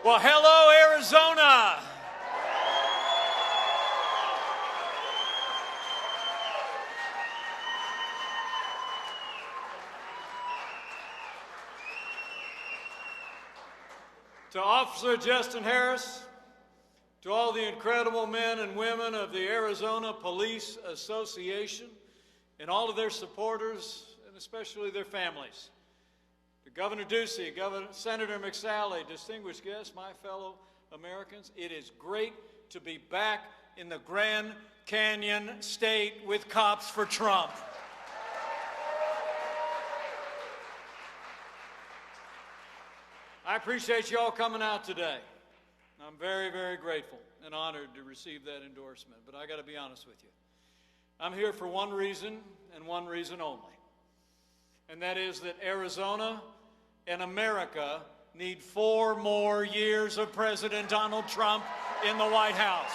Well, hello, Arizona. To Officer Justin Harris, to all the incredible men and women of the Arizona Police Association and all of their supporters, and especially their families. To Governor Ducey, Senator McSally, distinguished guests, my fellow Americans, it is great to be back in the Grand Canyon State with Cops for Trump. I appreciate you all coming out today. I'm very, very grateful and honored to receive that endorsement, but I got to be honest with you. I'm here for one reason and one reason only, and that is that Arizona and America need 4 more years of President Donald Trump in the White House.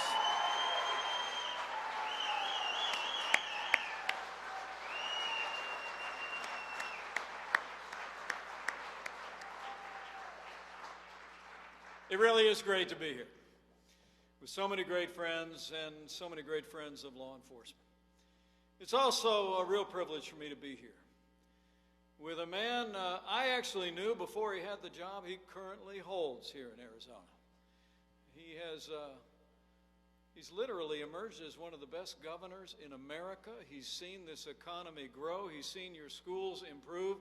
It really is great to be here with so many great friends and so many great friends of law enforcement. It's also a real privilege for me to be here with a man I actually knew before he had the job he currently holds here in Arizona. He's literally emerged as one of the best governors in America. He's seen this economy grow. He's seen your schools improve.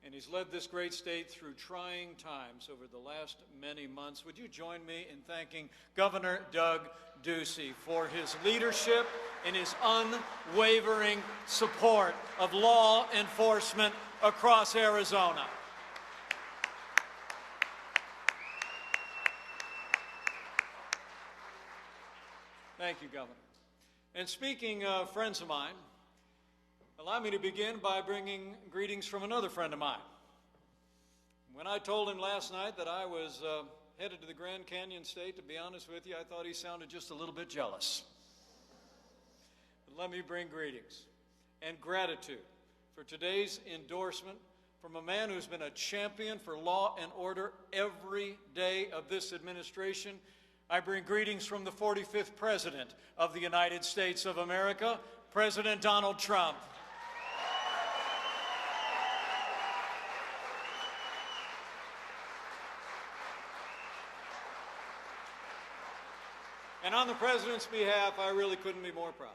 And he's led this great state through trying times over the last many months. Would you join me in thanking Governor Doug Ducey for his leadership and his unwavering support of law enforcement across Arizona? Thank you, Governor. And speaking of friends of mine, allow me to begin by bringing greetings from another friend of mine. When I told him last night that I was headed to the Grand Canyon State, to be honest with you, I thought he sounded just a little bit jealous. But let me bring greetings and gratitude for today's endorsement from a man who's been a champion for law and order every day of this administration. I bring greetings from the 45th President of the United States of America, President Donald Trump. And on the President's behalf, I really couldn't be more proud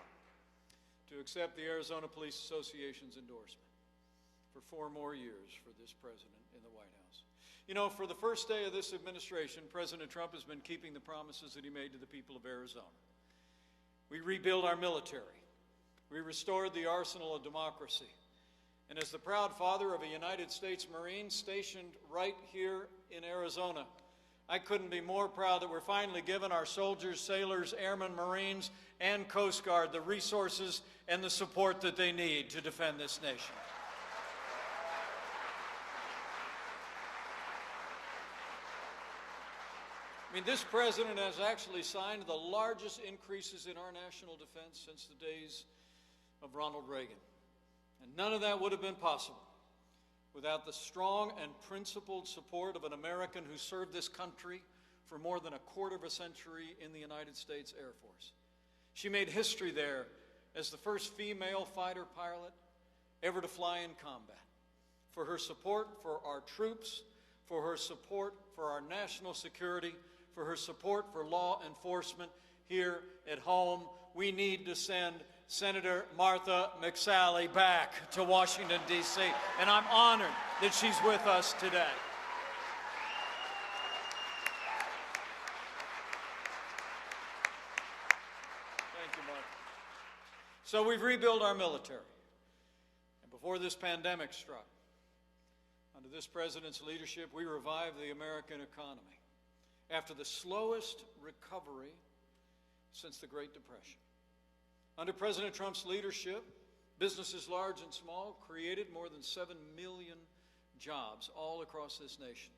to accept the Arizona Police Association's endorsement for 4 more years for this President in the White House. You know, for the first day of this administration, President Trump has been keeping the promises that he made to the people of Arizona. We rebuilt our military. We restored the arsenal of democracy. And as the proud father of a United States Marine stationed right here in Arizona, I couldn't be more proud that we're finally giving our soldiers, sailors, airmen, Marines, and Coast Guard the resources and the support that they need to defend this nation. I mean, this president has actually signed the largest increases in our national defense since the days of Ronald Reagan. And none of that would have been possible without the strong and principled support of an American who served this country for more than a quarter of a century in the United States Air Force. She made history there as the first female fighter pilot ever to fly in combat. For her support for our troops, for her support for our national security, for her support for law enforcement here at home, we need to send Senator Martha McSally back to Washington, D.C., and I'm honored that she's with us today. Thank you, Martha. So we've rebuilt our military, and before this pandemic struck, under this president's leadership, we revived the American economy after the slowest recovery since the Great Depression. Under President Trump's leadership, businesses large and small created more than 7 million jobs all across this nation.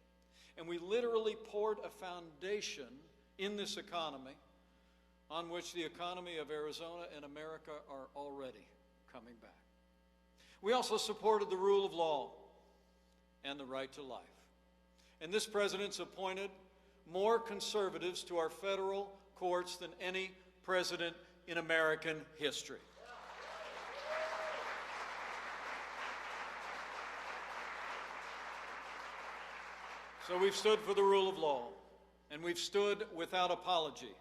And we literally poured a foundation in this economy on which the economy of Arizona and America are already coming back. We also supported the rule of law and the right to life. And this president's appointed more conservatives to our federal courts than any president in American history. So we've stood for the rule of law, and we've stood without apology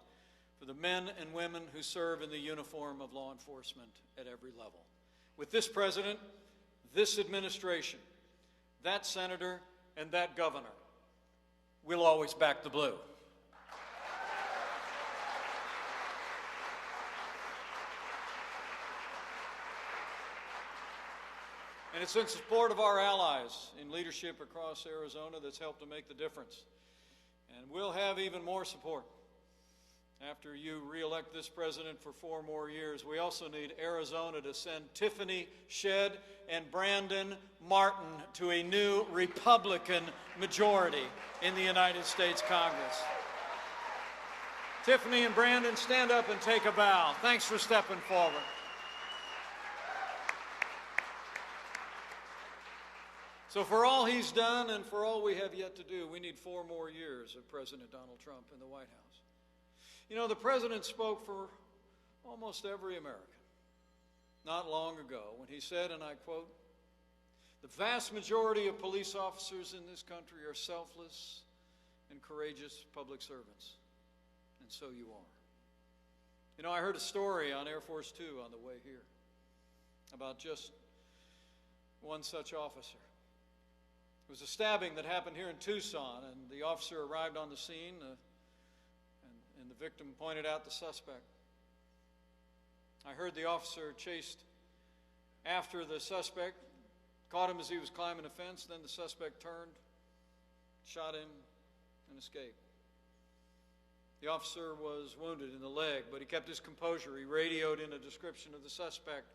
for the men and women who serve in the uniform of law enforcement at every level. With this president, this administration, that senator, and that governor, we'll always back the blue. And it's in support of our allies in leadership across Arizona that's helped to make the difference. And we'll have even more support after you re-elect this president for 4 more years. We also need Arizona to send Tiffany Shedd and Brandon Martin to a new Republican majority in the United States Congress. Tiffany and Brandon, stand up and take a bow. Thanks for stepping forward. So for all he's done and for all we have yet to do, we need 4 more years of President Donald Trump in the White House. You know, the president spoke for almost every American not long ago when he said, and I quote, "The vast majority of police officers in this country are selfless and courageous public servants, and so you are." You know, I heard a story on Air Force Two on the way here about just one such officer. It was a stabbing that happened here in Tucson, and the officer arrived on the scene, and the victim pointed out the suspect. I heard the officer chased after the suspect, caught him as he was climbing a fence, then the suspect turned, shot him, and escaped. The officer was wounded in the leg, but he kept his composure. He radioed in a description of the suspect,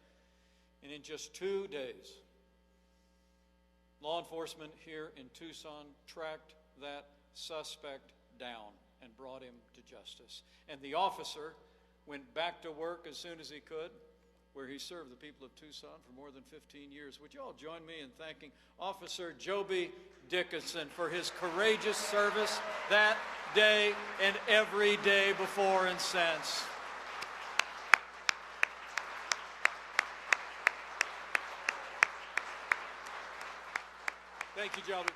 and in just 2 days, law enforcement here in Tucson tracked that suspect down and brought him to justice. And the officer went back to work as soon as he could, where he served the people of Tucson for more than 15 years. Would you all join me in thanking Officer Joby Dickinson for his courageous service that day and every day before and since? Thank you, Joby.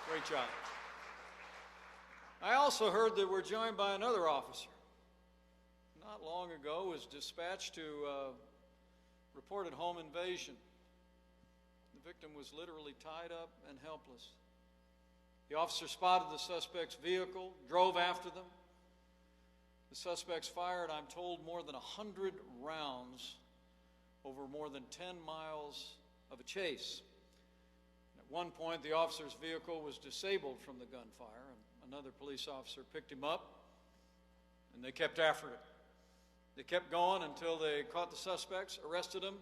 Great job. I also heard that we're joined by another officer. Not long ago was dispatched to reported home invasion. The victim was literally tied up and helpless. The officer spotted the suspect's vehicle, drove after them. The suspects fired, I'm told, more than 100 rounds over more than 10 miles of a chase. At one point, the officer's vehicle was disabled from the gunfire, and another police officer picked him up, and they kept after it. They kept going until they caught the suspects, arrested them,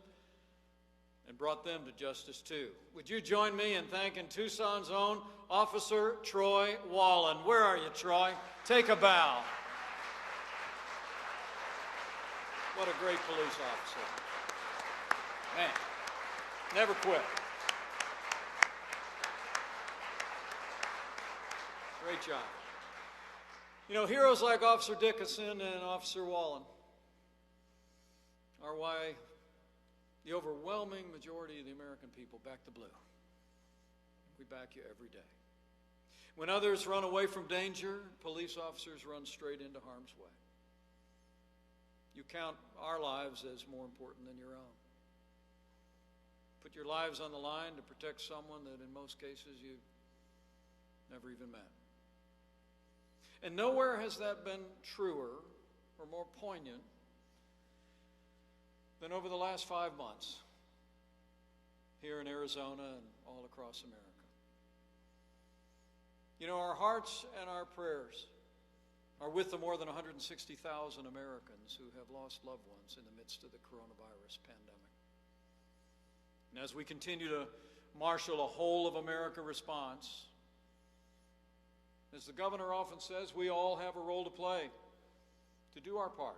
and brought them to justice too. Would you join me in thanking Tucson's own Officer Troy Wallen? Where are you, Troy? Take a bow. What a great police officer. Man, never quit. Great job. You know, heroes like Officer Dickinson and Officer Wallen are why the overwhelming majority of the American people back the blue. We back you every day. When others run away from danger, police officers run straight into harm's way. You count our lives as more important than your own. Put your lives on the line to protect someone that in most cases you never even met. And nowhere has that been truer or more poignant than over the last 5 months here in Arizona and all across America. You know, our hearts and our prayers are with the more than 160,000 Americans who have lost loved ones in the midst of the coronavirus pandemic. And as we continue to marshal a whole of America response, as the governor often says, we all have a role to play, to do our part,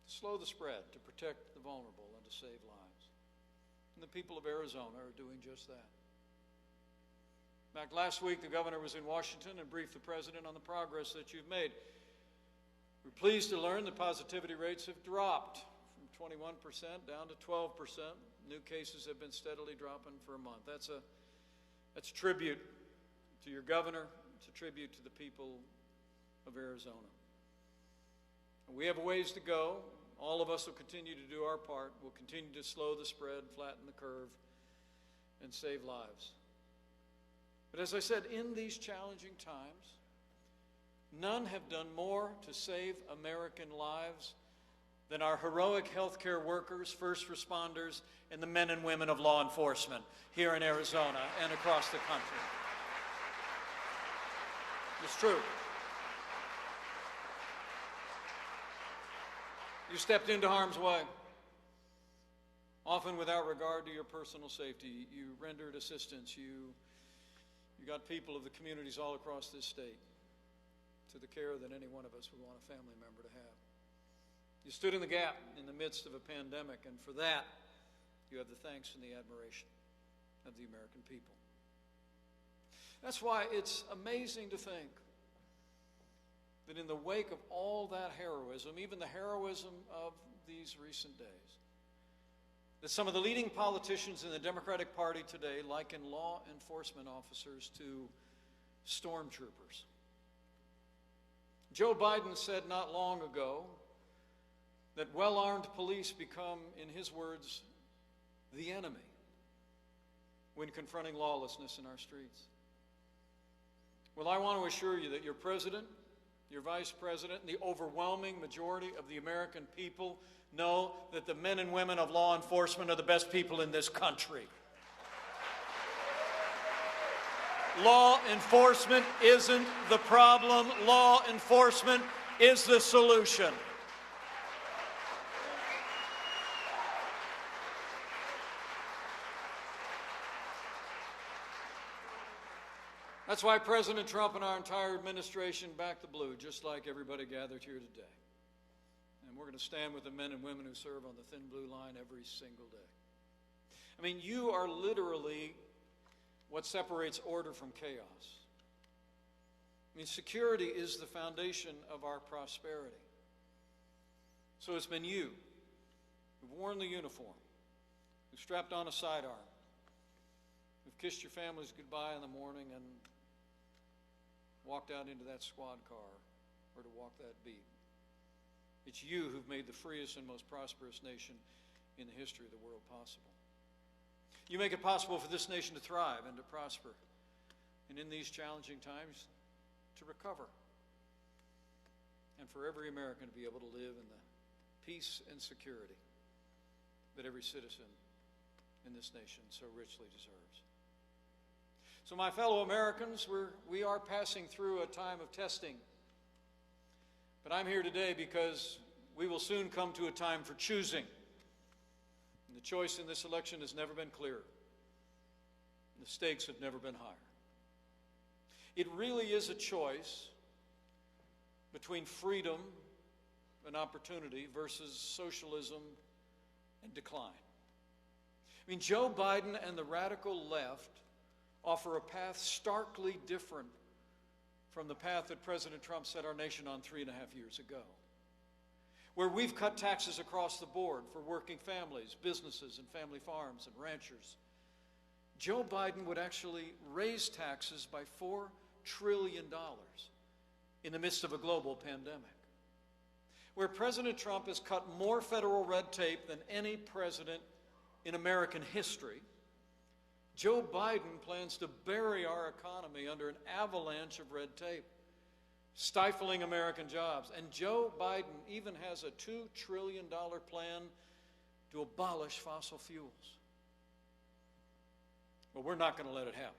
to slow the spread, to protect the vulnerable, and to save lives. And the people of Arizona are doing just that. In fact, last week the governor was in Washington and briefed the president on the progress that you've made. We're pleased to learn that positivity rates have dropped from 21% down to 12%. New cases have been steadily dropping for a month. That's a tribute to your governor. It's a tribute to the people of Arizona. And we have a ways to go. All of us will continue to do our part. We'll continue to slow the spread, flatten the curve, and save lives. But as I said, in these challenging times, none have done more to save American lives than our heroic healthcare workers, first responders, and the men and women of law enforcement here in Arizona and across the country. It's true. You stepped into harm's way, often without regard to your personal safety. You rendered assistance. You got people of the communities all across this state to the care that any one of us would want a family member to have. You stood in the gap in the midst of a pandemic, and for that, you have the thanks and the admiration of the American people. That's why it's amazing to think that in the wake of all that heroism, even the heroism of these recent days, that some of the leading politicians in the Democratic Party today liken law enforcement officers to stormtroopers. Joe Biden said not long ago that well-armed police become, in his words, the enemy when confronting lawlessness in our streets. Well, I want to assure you that your president, your vice president, and the overwhelming majority of the American people know that the men and women of law enforcement are the best people in this country. Law enforcement isn't the problem. Law enforcement is the solution. That's why President Trump and our entire administration back the blue, just like everybody gathered here today. And we're going to stand with the men and women who serve on the thin blue line every single day. I mean, you are literally what separates order from chaos. I mean, security is the foundation of our prosperity. So it's been you who've worn the uniform, who've strapped on a sidearm, who've kissed your families goodbye in the morning and walked out into that squad car or to walk that beat. It's you who've made the freest and most prosperous nation in the history of the world possible. You make it possible for this nation to thrive and to prosper, and in these challenging times, to recover, and for every American to be able to live in the peace and security that every citizen in this nation so richly deserves. So my fellow Americans, we are passing through a time of testing. But I'm here today because we will soon come to a time for choosing. And the choice in this election has never been clearer. The stakes have never been higher. It really is a choice between freedom and opportunity versus socialism and decline. I mean, Joe Biden and the radical left offer a path starkly different from the path that President Trump set our nation on 3.5 years ago, where we've cut taxes across the board for working families, businesses, and family farms and ranchers. Joe Biden would actually raise taxes by $4 trillion in the midst of a global pandemic. Where President Trump has cut more federal red tape than any president in American history, Joe Biden plans to bury our economy under an avalanche of red tape, stifling American jobs. And Joe Biden even has a $2 trillion plan to abolish fossil fuels. But we're not going to let it happen.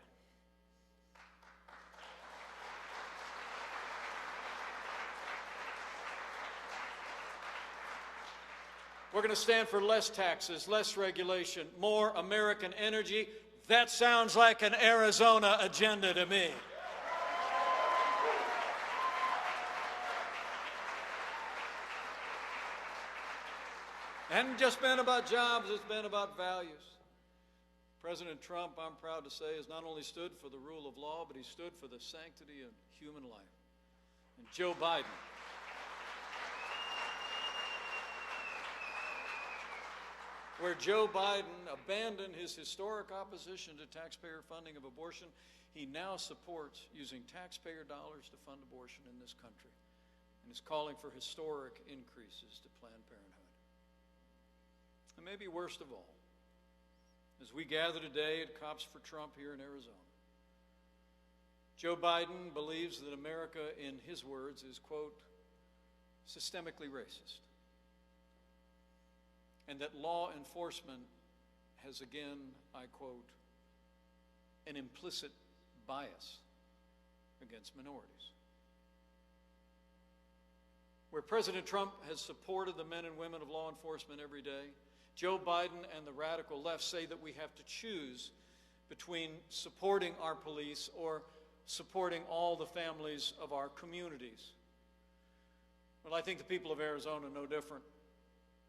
We're going to stand for less taxes, less regulation, more American energy. That sounds like an Arizona agenda to me. It hasn't just been about jobs, it's been about values. President Trump, I'm proud to say, has not only stood for the rule of law, but he stood for the sanctity of human life. And Joe Biden, where Joe Biden abandoned his historic opposition to taxpayer funding of abortion, he now supports using taxpayer dollars to fund abortion in this country and is calling for historic increases to Planned Parenthood. And maybe worst of all, as we gather today at Cops for Trump here in Arizona, Joe Biden believes that America, in his words, is, quote, systemically racist, and that law enforcement has again, I quote, an implicit bias against minorities. Where President Trump has supported the men and women of law enforcement every day, Joe Biden and the radical left say that we have to choose between supporting our police or supporting all the families of our communities. Well, I think the people of Arizona know different.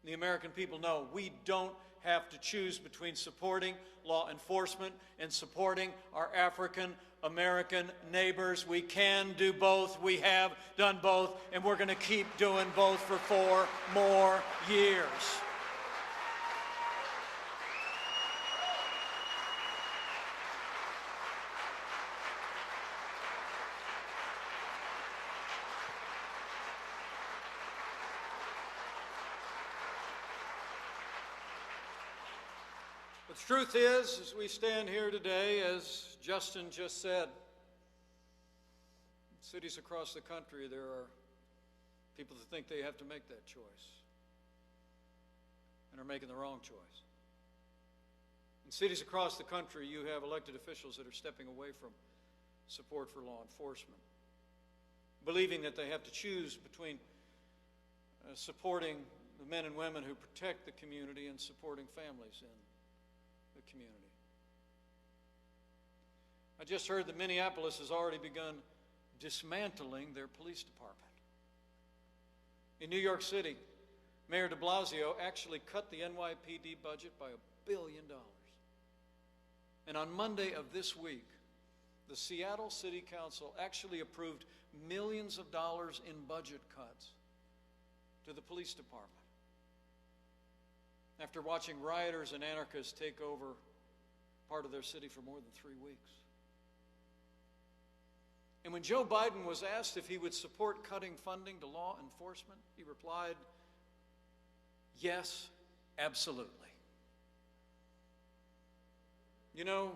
The American people know we don't have to choose between supporting law enforcement and supporting our African American neighbors. We can do both. We have done both, and we're going to keep doing both for 4 more years. The truth is, as we stand here today, as Justin just said, in cities across the country, there are people that think they have to make that choice and are making the wrong choice. In cities across the country, you have elected officials that are stepping away from support for law enforcement, believing that they have to choose between supporting the men and women who protect the community and supporting families in the community. I just heard that Minneapolis has already begun dismantling their police department. In New York City, Mayor de Blasio actually cut the NYPD budget by $1 billion. And on Monday of this week, the Seattle City Council actually approved millions of dollars in budget cuts to the police department, after watching rioters and anarchists take over part of their city for more than 3 weeks. And when Joe Biden was asked if he would support cutting funding to law enforcement, he replied, yes, absolutely. You know,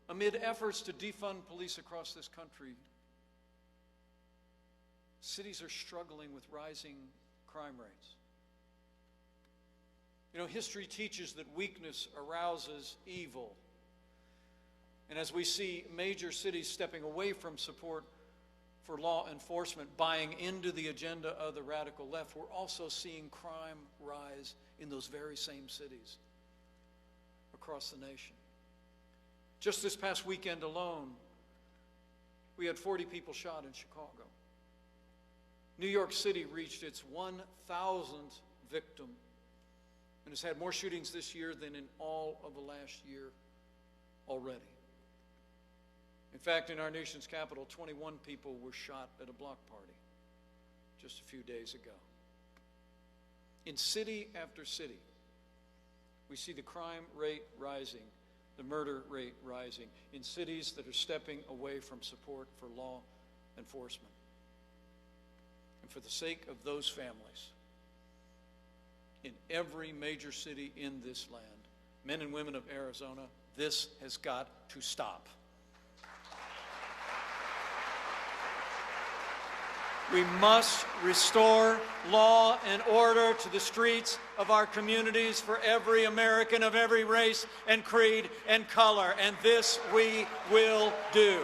amid efforts to defund police across this country, cities are struggling with rising crime rates. You know, history teaches that weakness arouses evil. And as we see major cities stepping away from support for law enforcement, buying into the agenda of the radical left, we're also seeing crime rise in those very same cities across the nation. Just this past weekend alone, we had 40 people shot in Chicago. New York City reached its 1,000th victim and has had more shootings this year than in all of the last year already. In fact, in our nation's capital, 21 people were shot at a block party just a few days ago. In city after city, we see the crime rate rising, the murder rate rising, in cities that are stepping away from support for law enforcement. And for the sake of those families, in every major city in this land, men and women of Arizona, this has got to stop. We must restore law and order to the streets of our communities for every American of every race and creed and color, and this we will do.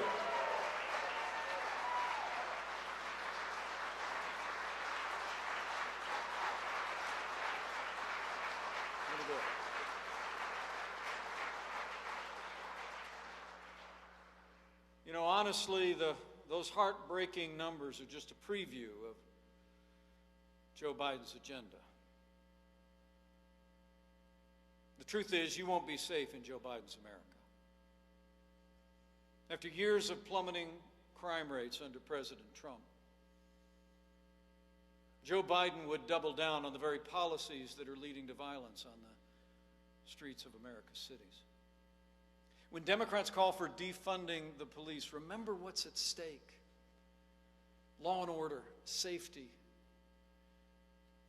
You know, honestly, those heartbreaking numbers are just a preview of Joe Biden's agenda. The Truth is, you won't be safe in Joe Biden's America. After years of plummeting crime rates under President Trump, Joe Biden would double down on the very policies that are leading to violence on the streets of America's cities. When Democrats call for defunding the police, remember what's at stake. Law and order, safety,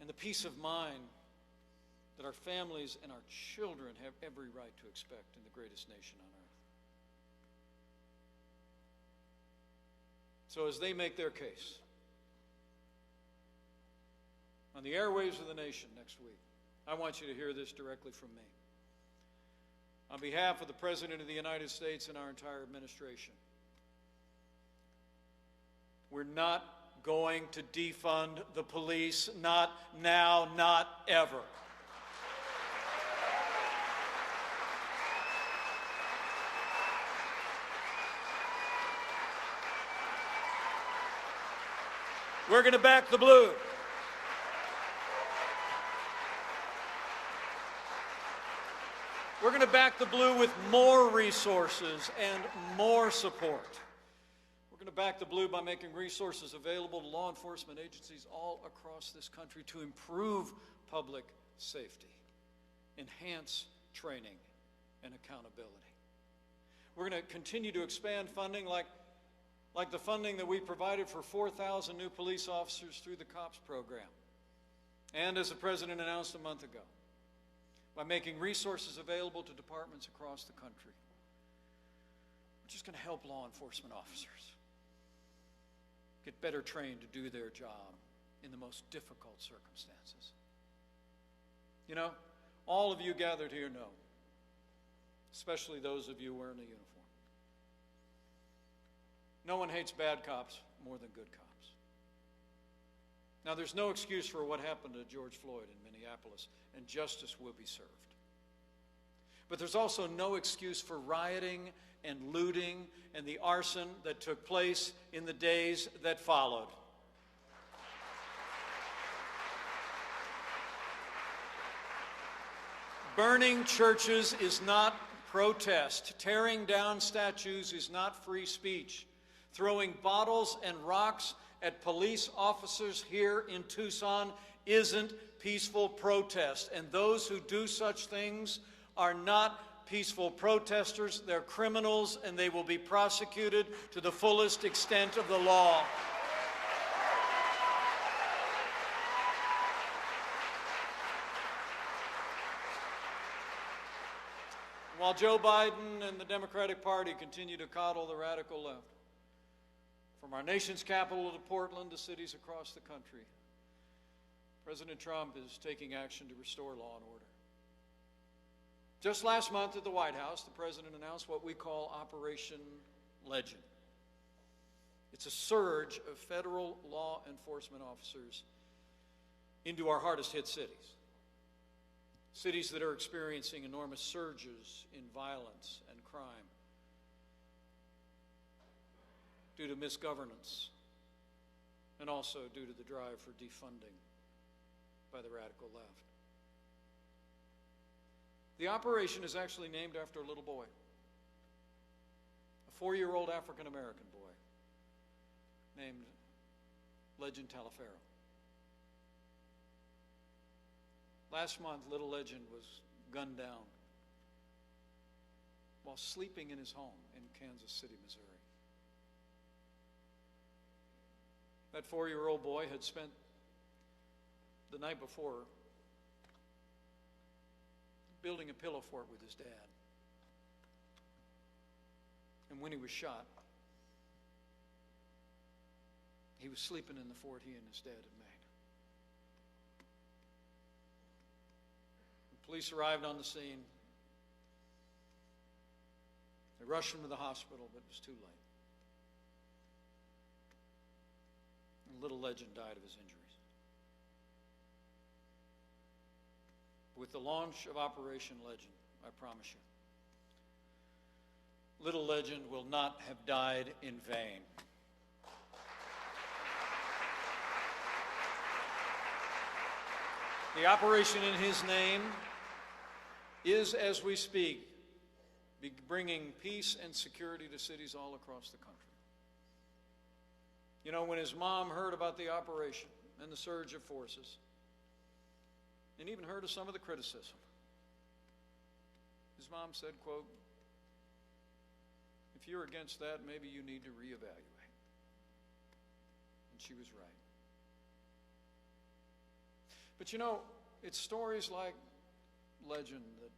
and the peace of mind that our families and our children have every right to expect in the greatest nation on earth. So as they make their case on the airwaves of the nation next week, I want you to hear this directly from me. On behalf of the President of the United States and our entire administration, we're not going to defund the police, not now, not ever. We're going to back the blue. We're going to back the blue with more resources and more support. We're going to back the blue by making resources available to law enforcement agencies all across this country to improve public safety, enhance training and accountability. We're going to continue to expand funding like the funding that we provided for 4,000 new police officers through the COPS program. And as the President announced a month ago, by making resources available to departments across the country. We're just going to help law enforcement officers get better trained to do their job in the most difficult circumstances. You know, all of you gathered here know, especially those of you wearing a uniform, no one hates bad cops more than good cops. Now, there's no excuse for what happened to George Floyd in Minneapolis, and justice will be served. But there's also no excuse for rioting and looting and the arson that took place in the days that followed. Burning churches is not protest. Tearing down statues is not free speech. Throwing bottles and rocks at police officers here in Tucson isn't peaceful protest. And those who do such things are not peaceful protesters. They're criminals, and they will be prosecuted to the fullest extent of the law. While Joe Biden and the Democratic Party continue to coddle the radical left, from our nation's capital to Portland to cities across the country, President Trump is taking action to restore law and order. Just last month at the White House, the President announced what we call Operation Legend. It's a surge of federal law enforcement officers into our hardest hit cities. Cities that are experiencing enormous surges in violence and crime due to misgovernance and also due to the drive for defunding by the radical left. The operation is actually named after a little boy, a 4-year-old African-American boy named Legend Taliaferro. Last month, little Legend was gunned down while sleeping in his home in Kansas City, Missouri. That 4-year-old boy had spent the night before building a pillow fort with his dad. And when he was shot, he was sleeping in the fort he and his dad had made. When police arrived on the scene, they rushed him to the hospital, but it was too late. And little Legend died of his injuries. With the launch of Operation Legend, I promise you, little Legend will not have died in vain. The operation in his name is, as we speak, bringing peace and security to cities all across the country. You know, when his mom heard about the operation and the surge of forces, and even heard of some of the criticism, his mom said, quote, "If you're against that, maybe you need to reevaluate." And she was right. But you know, it's stories like legend that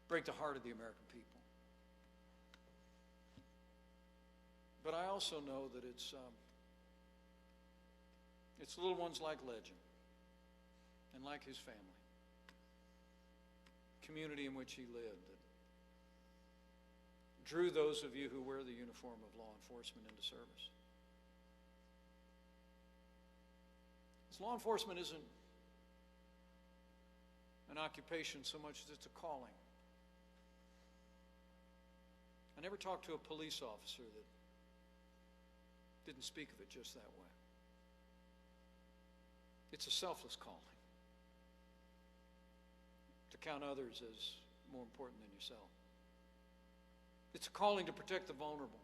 break the heart of the American people. But I also know that it's little ones like Legend and like his family, community in which he lived, that drew those of you who wear the uniform of law enforcement into service. Because law enforcement isn't an occupation so much as it's a calling. I never talked to a police officer that didn't speak of it just that way. It's a selfless calling. To count others as more important than yourself. It's a calling to protect the vulnerable.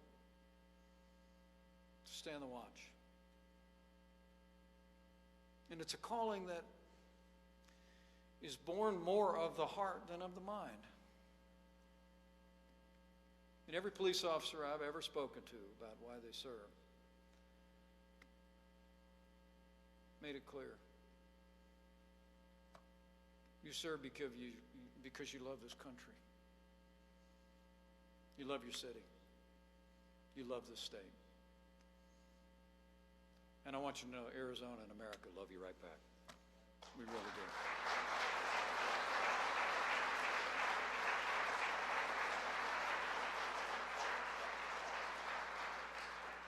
To stand the watch. And it's a calling that is born more of the heart than of the mind. And every police officer I've ever spoken to about why they serve made it clear. You serve because you love this country. You love your city. You love this state. And I want you to know Arizona and America love you right back. We really do.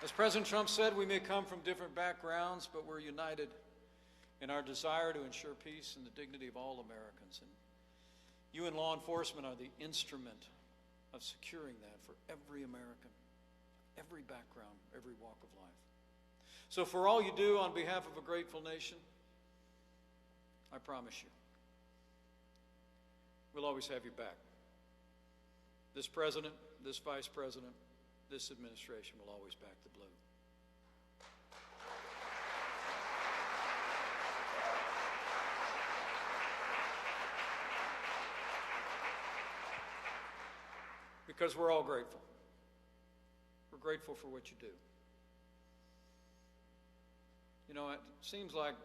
As President Trump said, we may come from different backgrounds, but we're united in our desire to ensure peace and the dignity of all Americans. And you in law enforcement are the instrument of securing that for every American, every background, every walk of life. So for all you do on behalf of a grateful nation, I promise you, we'll always have your back. This president, this vice president, this administration will always back the blue. Because we're all grateful. We're grateful for what you do. You know, it seems like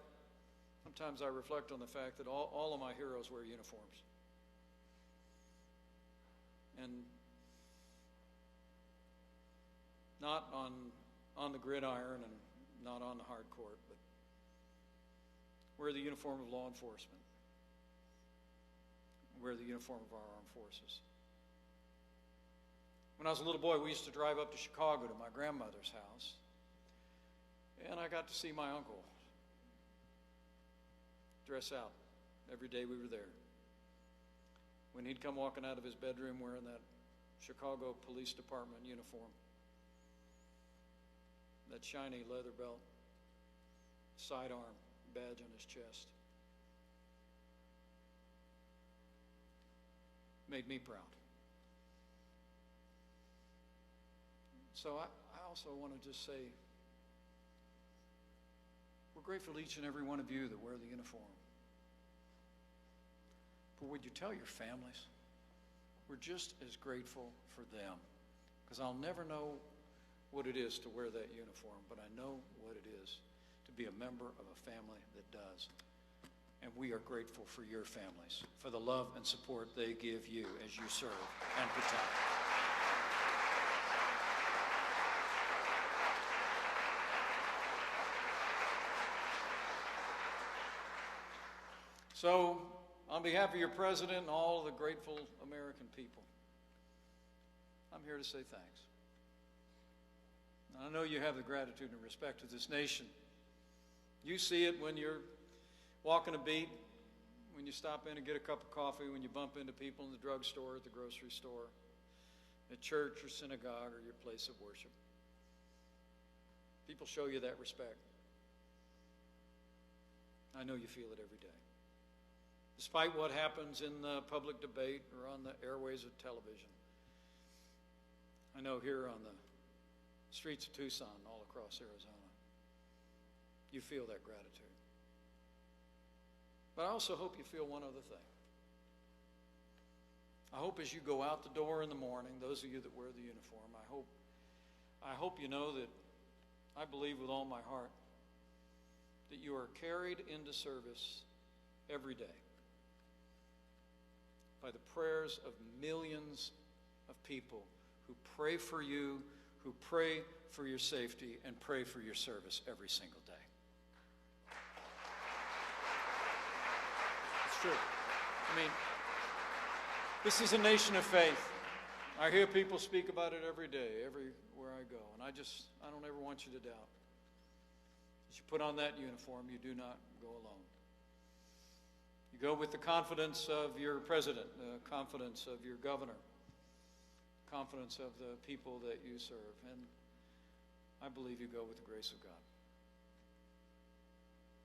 sometimes I reflect on the fact that all of my heroes wear uniforms. And not on the gridiron and not on the hard court, but wear the uniform of law enforcement. Wear the uniform of our armed forces. When I was a little boy, we used to drive up to Chicago to my grandmother's house, and I got to see my uncle dress out every day we were there. When he'd come walking out of his bedroom wearing that Chicago Police Department uniform, that shiny leather belt, sidearm badge on his chest, made me proud. So I also want to just say, we're grateful to each and every one of you that wear the uniform. But would you tell your families? We're just as grateful for them. Because I'll never know what it is to wear that uniform, but I know what it is to be a member of a family that does. And we are grateful for your families, for the love and support they give you as you serve and protect. So, on behalf of your president and all of the grateful American people, I'm here to say thanks. I know you have the gratitude and respect of this nation. You see it when you're walking a beat, when you stop in and get a cup of coffee, when you bump into people in the drugstore, at the grocery store, at church or synagogue or your place of worship. People show you that respect. I know you feel it every day. despite what happens in the public debate or on the airways of television. I know here on the streets of Tucson, all across Arizona, you feel that gratitude. But I also hope you feel one other thing. I hope as you go out the door in the morning, those of you that wear the uniform, I hope you know that I believe with all my heart that you are carried into service every day by the prayers of millions of people who pray for you, who pray for your safety, and pray for your service every single day. It's true. I mean, this is a nation of faith. I hear people speak about it every day, everywhere I go, and I don't ever want you to doubt. As you put on that uniform, you do not go alone. You go with the confidence of your president, the confidence of your governor, confidence of the people that you serve, and I believe you go with the grace of God.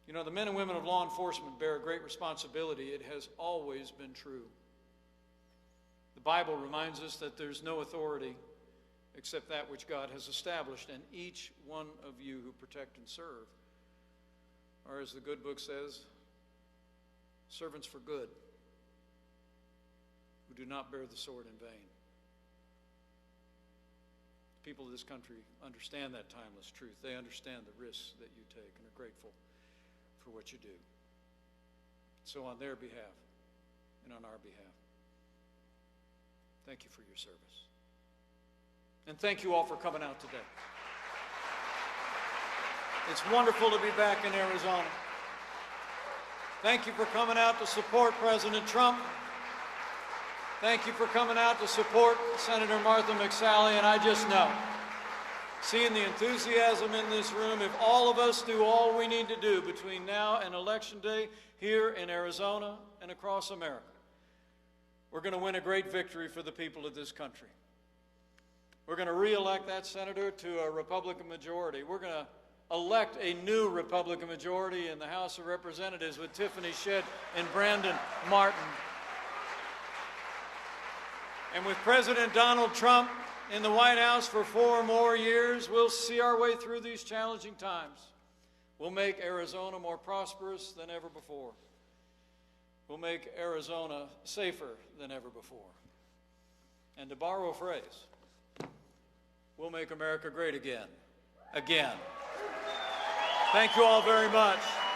You know, the men and women of law enforcement bear a great responsibility. It has always been true. The Bible reminds us that there's no authority except that which God has established, and each one of you who protect and serve are, as the good book says, servants for good, who do not bear the sword in vain. The people of this country understand that timeless truth. They understand the risks that you take and are grateful for what you do. So on their behalf and on our behalf, thank you for your service. And thank you all for coming out today. It's wonderful to be back in Arizona. Thank you for coming out to support President Trump. Thank you for coming out to support Senator Martha McSally. And I just know, seeing the enthusiasm in this room, if all of us do all we need to do between now and Election Day here in Arizona and across America, we're going to win a great victory for the people of this country. We're going to re-elect that senator to a Republican majority. We're going to elect a new Republican majority in the House of Representatives with Tiffany Shedd and Brandon Martin. And with President Donald Trump in the White House for 4 more years, we'll see our way through these challenging times. We'll make Arizona more prosperous than ever before. We'll make Arizona safer than ever before. And to borrow a phrase, we'll make America great again. Again. Thank you all very much.